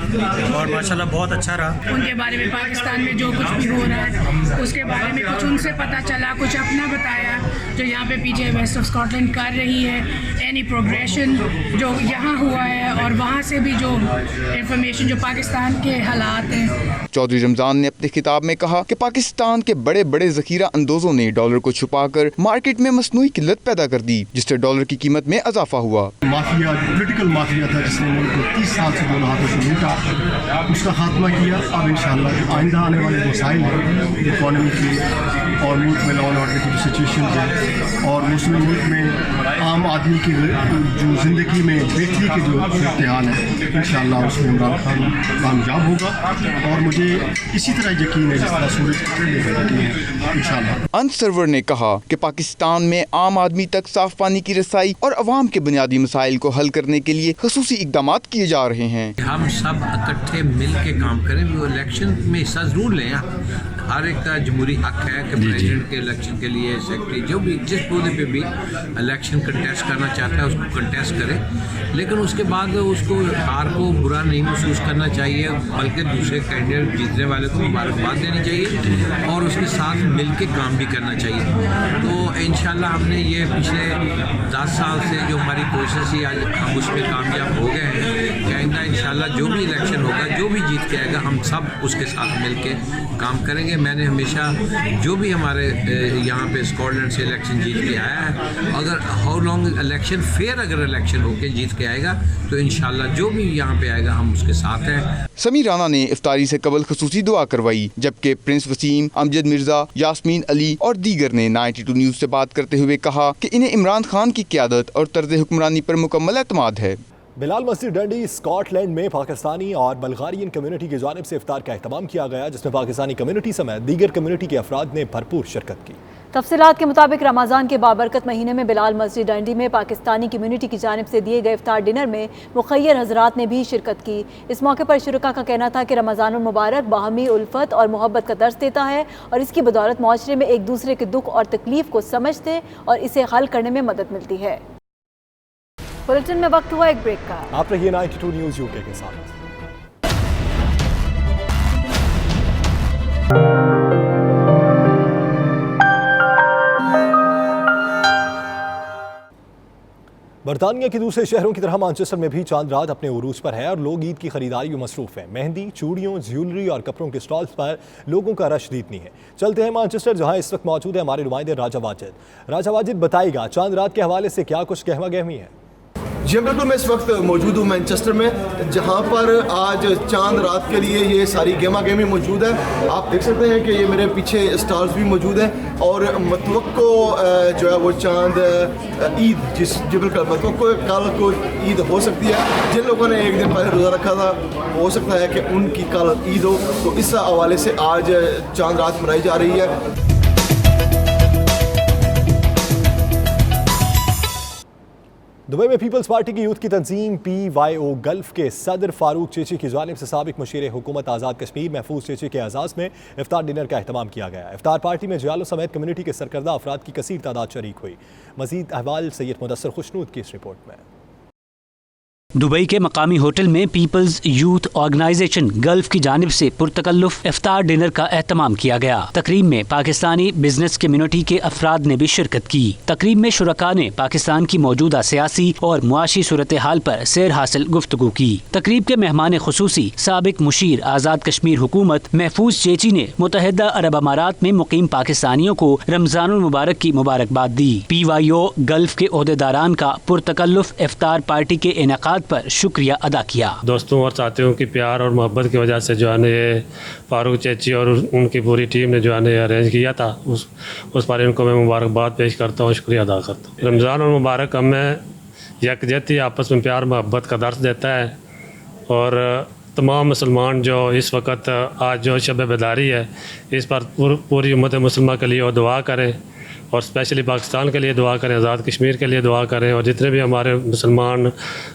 और माशाल्लाह बहुत अच्छा रहा। उनके बारे में पाकिस्तान में जो कुछ भी हो रहा है उसके बारे में कुछ उनसे पता चला, कुछ अपना बताया जो यहाँ पे PTI वेस्ट ऑफ स्कॉटलैंड कर रही है, एनी प्रोग्रेशन जो यहाँ हुआ है और वहाँ से भी जो इंफॉर्मेशन जो पाकिस्तान के हालात हैं। चौधरी रमजान ने अपने खिताब में कहा कि पाकिस्तान के बड़े बड़े जखीरा अंदोजों ने डॉलर को छुपाकर मार्केट में मसनूई किल्लत पैदा कर दी, जिससे डॉलर की कीमत में इजाफा हुआ। माफिया, पोलिटिकल माफिया था जिसने मुल्क को 30 साल से दोनों हाथों से लूटा, उसका खात्मा किया। अब इंशाल्लाह जो आइंदा आने वाले मसाइल हैं इकॉनमी के और मुल्क में लॉ एंड ऑर्डर की जो सिचुएशन है और मुस्लिम मुल्क में आम आदमी की जो ज़िंदगी में बेहतरी के जो इम्तिहान है, इंशाल्लाह उसमें इमरान खान कामयाब होगा और मुझे इसी तरह यकीन है जिस तरह सूरज यकीन है इंशाल्लाह। अंस सरवर ने कहा कि पाकिस्तान में आम आदमी तक साफ पानी की रसाई और अवाम के बुनियादी मसाइल को हल करने के लिए खसूसी इक़दाम किए जा रहे हैं। हम सब इकट्ठे मिल के काम करें, वो इलेक्शन में हिस्सा जरूर लें। हर एक का जमहूरी हक है कि प्रेसिडेंट के इलेक्शन के लिए सेक्रेटरी जो भी जिस पौधे पे भी इलेक्शन कंटेस्ट करना चाहता है उसको कंटेस्ट करे, लेकिन उसके बाद उसको हार को बुरा नहीं महसूस करना चाहिए, बल्कि दूसरे कैंडिडेट जीतने वाले को मुबारकबाद देनी चाहिए और उसके साथ मिल के काम भी करना चाहिए। तो इंशाल्लाह हमने ये पिछले 10 साल से जो हमारी कोशिश थी आज हम उसमें कामयाब हो गए हैं। आइंदा इंशाल्लाह जो भी इलेक्शन होगा, जो भी जीत के आएगा, हम सब उसके साथ मिल के काम करेंगे। मैंने हमेशा जो भी हमारे यहाँ पे स्कॉटलैंड से इलेक्शन जीत के आया है, अगर हाउ लॉन्ग इलेक्शन फेयर अगर इलेक्शन होके जीत के आएगा तो इंशाल्लाह जो भी यहाँ पे आएगा हम उसके साथ हैं। समी राना ने इफ्तारी से कबल खसूसी दुआ करवाई, जबकि प्रिंस वसीम, अमजद मिर्जा, यास्मीन अली और दीगर ने 92 न्यूज़ से बात करते हुए कहा कि इन्हें इमरान खान की क़यादत और तर्ज हुक्मरानी पर मुकम्मल एतमाद है। बिलाल मस्जिद डंडी स्कॉटलैंड में पाकिस्तानी और बल्गारियन कम्युनिटी की जानिब से इफ्तार का एहतमाम किया गया, जिसमें पाकिस्तानी कम्युनिटी समेत दीगर कम्युनिटी के अफराद ने भरपूर शिरकत की। तफसीलात के मुताबिक रमज़ान के बाबरकत महीने में बिलाल मस्जिद डंडी में पाकिस्तानी कम्युनिटी की जानिब से दिए गए इफ्तार डिनर में मुखय्यर हजरात ने भी शिरकत की। इस मौके पर शुरका का कहना था कि रमज़ानुल मुबारक बाहमी उल्फत और मोहब्बत का दर्स देता है और इसकी बदौलत माशरे में एक दूसरे के दुख और तकलीफ को समझते और इसे हल करने में मदद मिलती है। बुलेटिन में वक्त हुआ एक ब्रेक का। आप रहिए 92 न्यूज़ यूके के साथ। बरतानिया के दूसरे शहरों की तरह मैनचेस्टर में भी चांद रात अपने उरूज पर है और लोग ईद की खरीदारी में मसरूफ हैं। मेहंदी, चूड़ियों, ज्वेलरी और कपड़ों के स्टॉल्स पर लोगों का रश दीदनी है। चलते हैं मैनचेस्टर, जहां इस वक्त मौजूद है हमारे नुमाइंदे राजा वाजिद। राजा वाजिद, बताइएगा चांद रात के हवाले से क्या कुछ गहमा गहमी है? जी बिल्कुल, मैं इस वक्त मौजूद हूँ मैनचेस्टर में, जहाँ पर आज चांद रात के लिए ये सारी गहमा गहमी मौजूद है। आप देख सकते हैं कि ये मेरे पीछे स्टॉल्स भी मौजूद हैं और मतवक्को जो है वो चांद ईद जिस बिल्कुल मतवक्को कल को ईद हो सकती है। जिन लोगों ने एक दिन पहले रोज़ा रखा था हो सकता है कि उनकी कल ईद हो, तो इस हवाले से आज चांद रात मनाई जा रही है। दुबई में पीपल्स पार्टी की यूथ की तंजीम PYO गल्फ के सदर फारूक चेची की जानिब से साबिक मुशीर हुकूमत आज़ाद कश्मीर महफूज चेची के एजाज़ में इफ्तार डिनर का एहतमाम किया गया। इफ्तार पार्टी में जियालो समेत कम्युनिटी के सरकर्दा अफराद की कसीर तादाद शरीक हुई। मज़ीद अहवाल सैयद मुदस्सर खुशनूद की इस रिपोर्ट में। दुबई के मकामी होटल में पीपल्स यूथ ऑर्गेनाइजेशन गल्फ की जानिब से पुरतकल्लुफ इफ्तार डिनर का एहतमाम किया गया। तकरीब में पाकिस्तानी बिजनेस कम्युनिटी के अफराद ने भी शिरकत की। तकरीब में शुरका ने पाकिस्तान की मौजूदा सियासी और मुआशी सूरत हाल पर सैर हासिल गुफ्तगू की। तकरीब के मेहमान खुसूसी साबिक मुशीर आज़ाद कश्मीर हुकूमत महफूज चेची ने मुत्तहिदा अरब अमारात में मुकीम पाकिस्तानियों को रमजानुल मुबारक की मुबारकबाद दी। PYO गल्फ के ओहदेदारान का पुरतकल्लुफ इफ्तार पार्टी के इनेकाद पर शुक्रिया अदा किया। दोस्तों और साथियों की प्यार और मोहब्बत की वजह से जो है ये फारूक चेची और उनकी पूरी टीम ने जो है अरेंज किया था, उस पर इनको मैं मुबारकबाद पेश करता हूँ, शुक्रिया अदा करता हूँ। रमज़ान और मुबारक हमें यकजहती आपस में प्यार मोहब्बत का दर्स देता है और तमाम मुसलमान जो इस वक्त आज जो शब बेदारी है इस पर पूरी उम्मत मुसलमान के लिए वो दुआ करें और स्पेशली पाकिस्तान के लिए दुआ करें, आज़ाद कश्मीर के लिए दुआ करें और जितने भी हमारे मुसलमान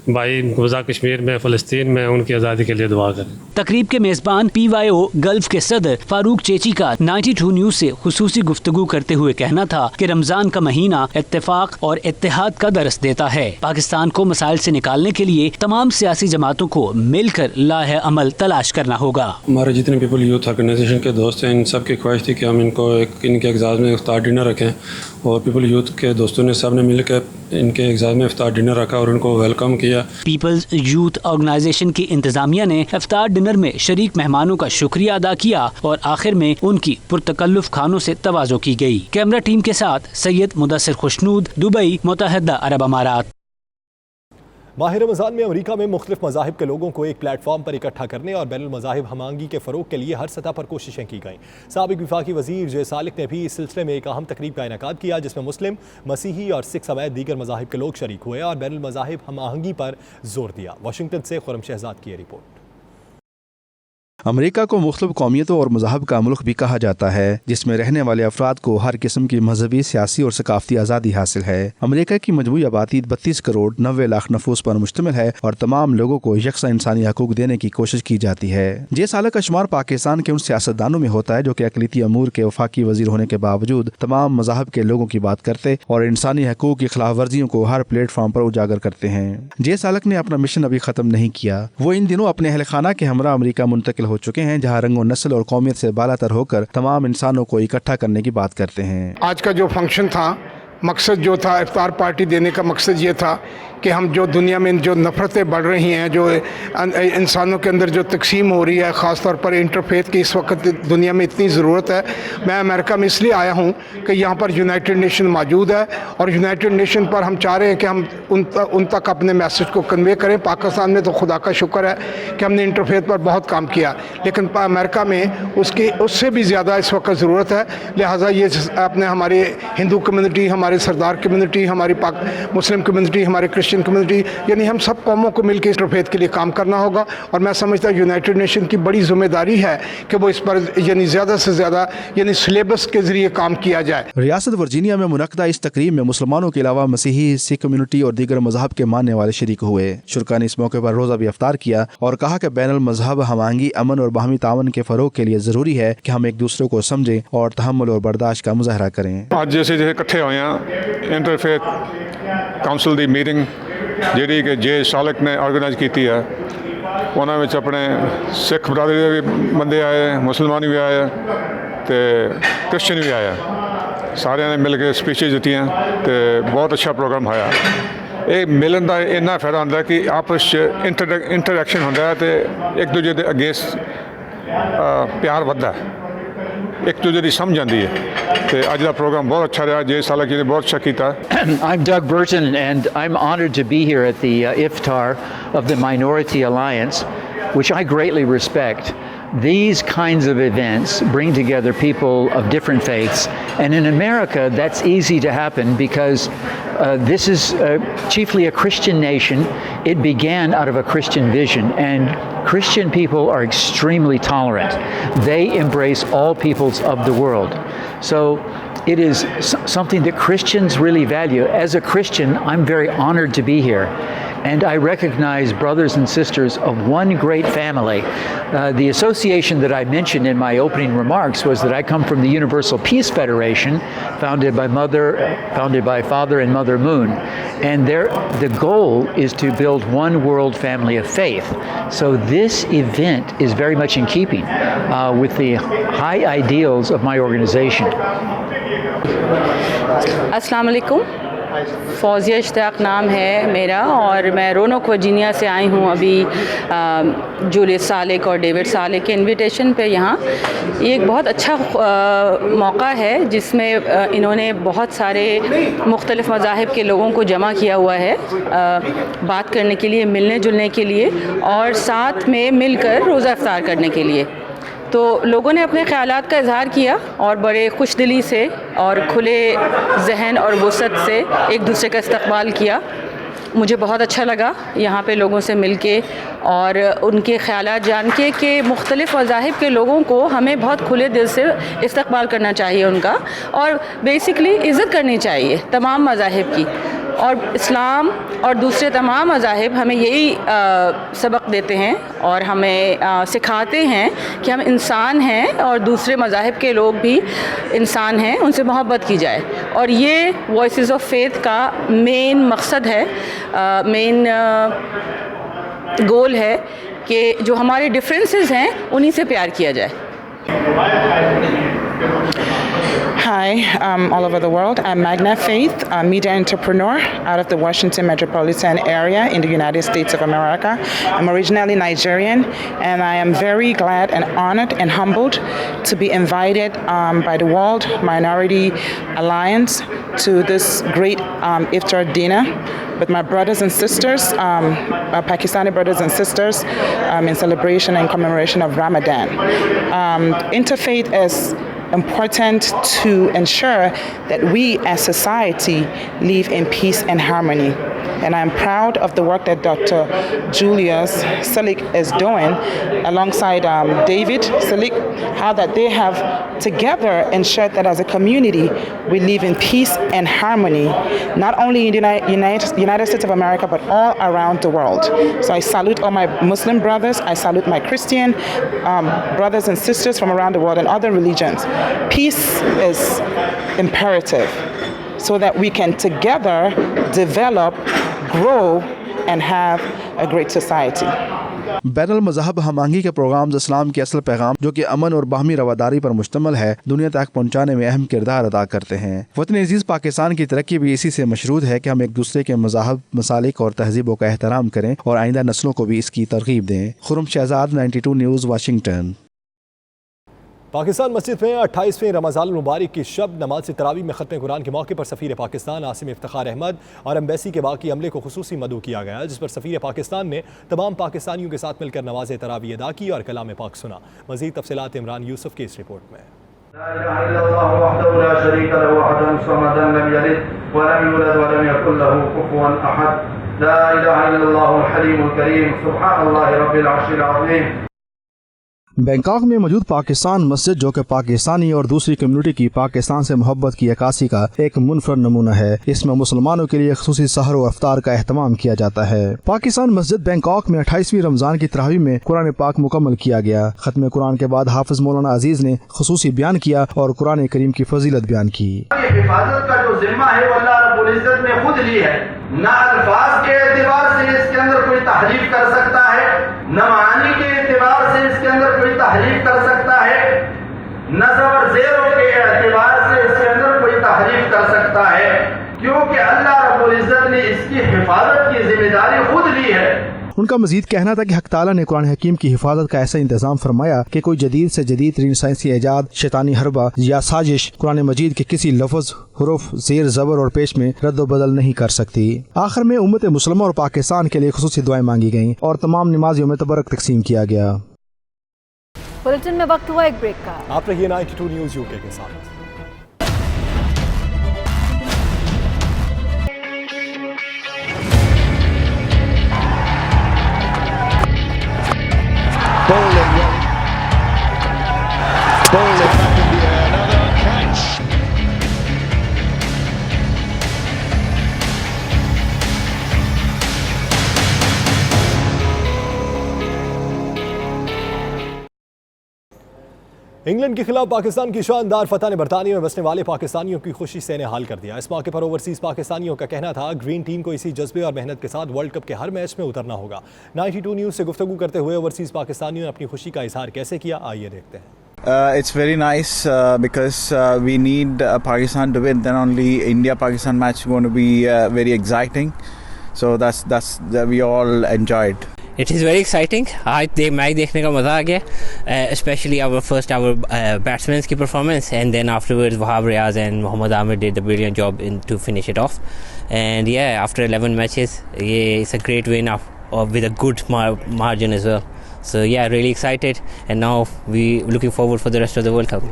भाई गुज़ा कश्मीर में फ़लस्तीन में उनकी आज़ादी के लिए दुआ करें। तकरीब के मेज़बान PYO गल्फ के सदर फारूक चेची का 92 न्यूज़ से खुसूसी गुफ्तगू करते हुए कहना था कि रमज़ान का महीना इत्तेफाक और इत्तेहाद का दर्स देता है। पाकिस्तान को मसाइल से निकालने के लिए तमाम सियासी जमातों को मिलकर लाहे अमल तलाश करना होगा। हमारे जितने पीपल यूथ ऑर्गेनाइजेशन के दोस्त हैं इन सब की ख्वाहिश थी कि हम इनको इनके एग्जाम में इफ्तार डिनर रखें और पीपल यूथ के दोस्तों ने सब ने मिलकर इनके एग्जाम में इफ्तार डिनर रखा और उनको वेलकम किया। पीपल्स यूथ ऑर्गेनाइजेशन की इंतजामिया ने इफ्तार डिनर में शरीक मेहमानों का शुक्रिया अदा किया और आखिर में उनकी पुरतकल्लुफ खानों से तवाज़ो की गई। कैमरा टीम के साथ सैयद मुदस्सिर खुशनूद, दुबई, मुत्तहिदा अरब अमारात। माह रमज़ान में अमरीका में मुख्तलिफ मज़ाहिब के लोगों को एक प्लेटफॉर्म पर इकट्ठा करने और बैनुल मज़ाहिब हमआहंगी के फ़रोग के लिए हर सतह पर कोशिशें की गईं। साबिक वफाकी वज़ीर जे सालिक ने भी इस सिलसिले में एक अहम तकरीब का इनेकाद किया जिसमें मुस्लिम, मसीही और सिख समेत दीगर मज़ाहिब के लोग शरीक हुए और बैनुल मज़ाहिब हमआहंगी पर जोर दिया। वाशिंगटन से खुरम शहजाद की रिपोर्ट। अमेरिका को मुख्तलिफ कौमियतों और मज़हब का मुल्क भी कहा जाता है जिसमें रहने वाले अफराद को हर किस्म की मजहबी, सियासी और सकाफती आज़ादी हासिल है। अमेरिका की मजमूई आबादी 32 करोड़ 90 लाख नफूस पर मुश्तमिल है और तमाम लोगों को यकसा इंसानी हकूक देने की कोशिश की जाती है। जे साल का शुमार पाकिस्तान के उन सियासतदानों में होता है जो कि अक़लियती अमूर के वफाकी वजीर होने के बावजूद तमाम मज़हब के लोगों की बात करते और इंसानी हकूक की खिलाफ वर्जियों को हर प्लेटफॉर्म पर उजागर करते हैं। जे सालक ने अपना मिशन अभी खत्म नहीं किया। वो इन दिनों अपने अहल खाना के हमरा अमेरिका मुंतकिल हो चुके हैं जहाँ रंगो, नस्ल और कौमियत से बालातर होकर तमाम इंसानों को इकट्ठा करने की बात करते हैं। आज का जो फंक्शन था, मकसद जो था इफ्तार पार्टी देने का मकसद ये था कि हम जो दुनिया में जो नफ़रतें बढ़ रही हैं, जो इंसानों के अंदर जो तकसीम हो रही है, ख़ास तौर पर इंटरफेथ की इस वक्त दुनिया में इतनी ज़रूरत है। मैं अमेरिका में इसलिए आया हूँ कि यहाँ पर यूनाइटेड नेशन मौजूद है और यूनाइटेड नेशन पर हम चाह रहे हैं कि हम उन तक अपने मैसेज को कन्वे करें। पाकिस्तान में तो खुदा का शुक्र है कि हमने इंटरफेथ पर बहुत काम किया, लेकिन अमेरिका में उससे भी ज़्यादा इस वक्त ज़रूरत है। लिहाजा ये अपने हमारे हिंदू कम्युनिटी, हमारे सरदार कम्युनिटी, हमारी मुस्लिम कम्युनिटी, हमारे क्रिश्चियन कम्युनिटी, यानी हम सब कौमों को मिलकर इंटरफेथ के लिए काम करना होगा। और मैं समझता हूँ यूनाइटेड नेशन की बड़ी जिम्मेदारी है कि वो इस पर यानी ज़्यादा से ज़्यादा यानी सिलेबस के जरिए काम किया जाए। रियासत वर्जीनिया में मुनक्कदा इस तकरीब में मुसलमानों के अलावा मसीही, सिख कम्युनिटी और दीगर मज़हब के मानने वाले शरीक हुए। शुरका ने इस मौके पर रोज़ा भी इफ्तार किया और कहा कि बैनुल मज़हब हमआहंगी, अमन और बाहमी तावन के फ़रोग के लिए ज़रूरी है कि हम एक दूसरे को समझें और तहम्मुल और बर्दाश्त का मुजाहरा करें। आज जैसे इकट्ठे हुए हैं इंटरफेथ काउंसिल की मीटिंग जी कि जे सालक ने ऑर्गेनाइज की है, उन्होंने अपने सिख बरादरी के भी बंदे आए, मुसलमान भी आए तो क्रिश्चियन भी आया, सारे ने मिल के स्पीचेज दी तो बहुत अच्छा प्रोग्राम होया। ये मिलन का इन्ना फायदा होता है कि आपस इंटरैक्शन होता है तो एक दूजे के अगेंस्ट प्यार बढ़ता है, एक दूजे की समझ आती है। तो आज का प्रोग्राम बहुत अच्छा रहा, जे सालक जी ने बहुत अच्छा किया। I'm Doug Burton and I'm honored to be here at the iftar of the Minority Alliance, which I greatly respect. These kinds of events bring together people of different faiths, and in America that's easy to happen because this is chiefly a Christian nation. It began out of a Christian vision, and Christian people are extremely tolerant. They embrace all peoples of the world. So it is something that Christians really value. As a Christian, I'm very honored to be here. and I recognize brothers and sisters of one great family. The association that I mentioned in my opening remarks was that I come from the Universal Peace Federation, founded by Father and Mother Moon, and the goal is to build one world family of faith. So this event is very much in keeping with the high ideals of my organization. अस्सलाम वालेकुम, फौजिया इश्तियाक नाम है मेरा और मैं Ronak Virginia से आई हूँ अभी जूलियस सालेक और डेविड सालेक के इनविटेशन पे यहाँ। ये एक बहुत अच्छा मौका है जिसमें इन्होंने बहुत सारे मुख्तलिफ़ मज़ाहिब के लोगों को जमा किया हुआ है बात करने के लिए, मिलने जुलने के लिए और साथ में मिलकर रोज़ा इफ्तार करने के लिए। तो लोगों ने अपने ख़यालात का इज़हार किया और बड़े खुशदिली से और खुले जहन और वुसअत से एक दूसरे का इस्तक़बाल किया। मुझे बहुत अच्छा लगा यहाँ पे लोगों से मिलके और उनके ख़यालात जान के कि मुख्तलिफ़ मज़ाहिब के लोगों को हमें बहुत खुले दिल से इस्तक़बाल करना चाहिए उनका और बेसिकली इज़्ज़त करनी चाहिए तमाम मज़ाहिब की। और इस्लाम और दूसरे तमाम मज़ाहिब हमें यही सबक देते हैं और हमें सिखाते हैं कि हम इंसान हैं और दूसरे मज़ाहिब के लोग भी इंसान हैं, उनसे मोहब्बत की जाए। और ये वॉइसेस ऑफ फेथ का मेन मकसद है, मेन गोल है कि जो हमारे डिफरेंसेस हैं उन्हीं से प्यार किया जाए। Hi, all over the world. I'm Magna Faith, a media entrepreneur out of the Washington metropolitan area in the United States of America. I'm originally Nigerian, and I am very glad and honored and humbled to be invited by the World Minority Alliance to this great iftar dinner with my brothers and sisters, Pakistani brothers and sisters, in celebration and commemoration of Ramadan. Interfaith is important to ensure that we as society live in peace and harmony. And I'm proud of the work that Dr. Julius Salik is doing alongside David Salik, how that they have together ensured that as a community we live in peace and harmony, not only in the United States of America, but all around the world. So I salute all my Muslim brothers, I salute my Christian brothers and sisters from around the world and other religions. Peace is imperative so that we can together develop, grow, and have a great society. बैनुल मज़हब हमआहंगी के programme इस्लाम के असल पैगाम जो कि अमन और बाहमी रवादारी पर मुश्तमिल है दुनिया तक पहुँचाने में अहम किरदार अदा करते हैं। वतन अजीज़ पाकिस्तान की तरक्की भी इसी से मशरूद है कि हम एक दूसरे के मज़ाहब, मसालिक और तहजीबों का एहतराम करें और आइंदा नस्लों को भी इसकी तरगीब दें। Khurram Shahzad, 92 news, Washington. पाकिस्तान मस्जिद में 28वें रमज़ान मुबारक की शब नमाज तरावी में ख़त्म कुरान के मौके पर सफ़ीर पाकिस्तान आसिम इफ्तिखार अहमद और एम्बेसी के बाकी अमले को खुसूसी मदऊ किया गया, जिस पर सफ़ीर पाकिस्तान ने तमाम पाकिस्तानियों के साथ मिलकर नमाज तरावी अदा की और कलाम पाक सुना। मज़ीद तफसीलात इमरान यूसुफ की इस रिपोर्ट में। बैंकॉक में मौजूद पाकिस्तान मस्जिद जो कि पाकिस्तानी और दूसरी कम्युनिटी की पाकिस्तान से मोहब्बत की अक्कासी का एक मुनफरद नमूना है। इसमें मुसलमानों के लिए खुसूसी सहर और अफ्तार का एहतमाम किया जाता है। पाकिस्तान मस्जिद बैंकॉक में 28वीं रमजान की तरावी में कुरान पाक मुकम्मल किया गया। खत्म कुरान के बाद हाफिज मौलाना अजीज ने खुसूसी बयान किया और कुरान करीम की फजीलत बयान की। हिफाजत का जो जिम्मा है वो अल्लाह रब्बुल इज्जत ने खुद ली है। न अल्फाज के एतबार से इसके अंदर कोई तहरीफ कर सकता है, न मानी के एतबार से इसके अंदर कोई तहरीफ कर सकता है, न ज़बर ज़ेरों के एतबार से इसके अंदर कोई तहरीफ कर सकता है, क्योंकि अल्लाह रब्बुल इज्जत ने इसकी हिफाजत की जिम्मेदारी खुद ली है। उनका मजीद कहना था कि हक ताला ने कुरान हकीम की हिफाजत का ऐसा इंतजाम फरमाया कि कोई जदीद से जदीद तरीन साइंसी ईजाद, शैतानी हरबा या साजिश कुरान मजीद के किसी लफ्ज, हुरूफ, ज़ेर, ज़बर और पेश में रद्द बदल नहीं कर सकती। आखिर में उम्मत मुस्लिमा और पाकिस्तान के लिए खुसूसी दुआएं मांगी गईं और तमाम नमाजियों में तबरक तकसीम किया गया। बुलेटिन में वक्त हुआ एक ब्रेक का। आप रहिए 92 न्यूज़ यूके के साथ। Bowling back in the air, another catch. England के खिलाफ पाकिस्तान की शानदार फतह ने बरतानिया में बसने वाले पाकिस्तानियों की खुशी से निहाल कर दिया। इस मौके पर ओवरसीज पाकिस्तानियों का कहना था ग्रीन टीम को इसी जज्बे और मेहनत के साथ वर्ल्ड कप के हर मैच में उतरना होगा। 92 न्यूज़ से गुफ्तगू करते हुए ओवरसीज पाकिस्तानियों ने अपनी खुशी का इजहार कैसे किया, आइए देखते हैं। It's very nice because we need Pakistan to win. Then only India-Pakistan match going to be very exciting. So that's we all enjoyed. It is very exciting. आज मैच देखने का मज़ा आ गया, especially our batsmen's की performance, and then afterwards Wahab Riaz and Mohammad Amir did a brilliant job to finish it off. And yeah, after 11 matches, yeah, it's a great win with a good margin as well. So yeah, really excited, and now we looking forward for the rest of the World Cup.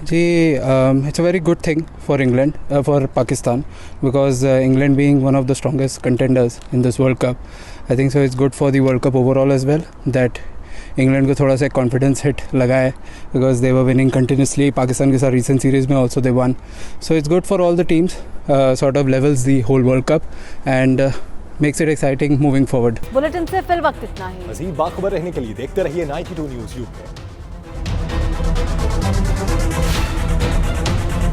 It's a very good thing for England, for Pakistan, because England being one of the strongest contenders in this World Cup, I think so it's good for the World Cup overall as well, that England को थोड़ा सा confidence hit लगा है, because they were winning continuously. Pakistan के साथ recent series में also they won, so it's good for all the teams, sort of levels the whole World Cup and makes it exciting moving forward. Bulletin से fill वक्त इतना ही। मज़ीद बाखबर रहने के लिए देखते रहिए 92 न्यूज़ यूट्यूब पे।